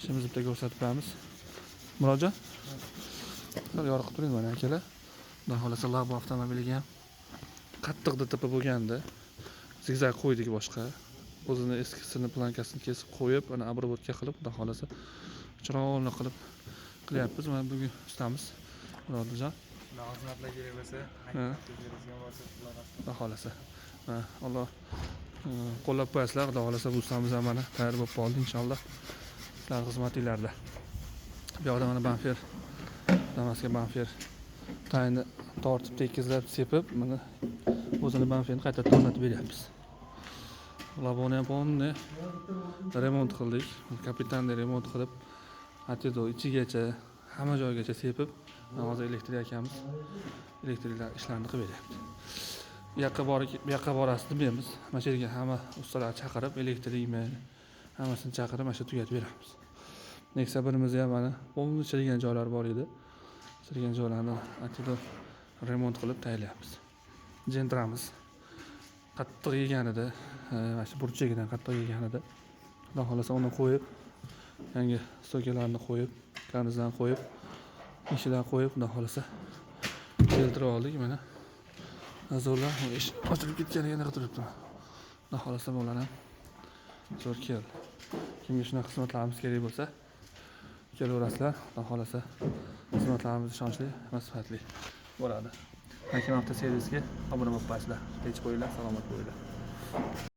İşimizni bitta ko'rsatib beramiz. Murodjon. Sal yorqib turing mana akalar. Xudo xolasa Labo avtomobiliga ham qattiq DTP bo'lganda zigzag qo'ydik boshqa. O'zini eskisini plankasini kesib qo'yib, ana обработка qilib, xudo xolasa chiroyli qilib qilyapmiz. Mana bugun ustamiz Murodjon. Xizmatlar kerak bo'lsa, Xudo xolasa. Alloh qo'llab qo'yasizlar. Xudo xolasa bu ustamiz ham mana tayyor bo'lib qoldi inshaalloh. Sizlar xizmatinglarda. Bu yoqda mana bamper, Damas'ga bamper tayinni tortib tekizlab sepib, mana o'zini bamperini qayta o'rnatib beryapmiz. Laboni ham polni remont qildik. Kapitanni remont qilib, atido ichigacha, hamma joygacha sepib, hozir elektrik akamiz elektriklar ishlarini qilib beryapti. Bu yoqqa borasini bilamiz. Mana shu yerga hamma ustalarni chaqirib, elektrikmi, hammasini chaqirib, mana shu tugatib beramiz. Nexia birimiz ham mana polni chirigan joylar bor edi. Chirigan joylarni atido remont qilib tayyorlayapmiz. Jentramiz qattiq yeganida, mana shu burchagidan qattiq yeganida, xudo xolasa uni qo'yib, yangi stokalarni qo'yib, karnizdan qo'yib, ishidan qo'yib, xudo xolasa keltirib oldik. Mana azorlar ish ochilib ketganiga naqd turibdi. Xudo xolasa bular ham zo'r keldi. Kimga shunaqa xizmatlarimiz kerak bo'lsa, kelaverasizlar. Xudo xolasa xizmatlarimiz ishonchli va sifatli bo'ladi. Hakim avtoservisga obuna bo'lib qo'yasizlar. Tinch qo'yinglar, salomat bo'linglar.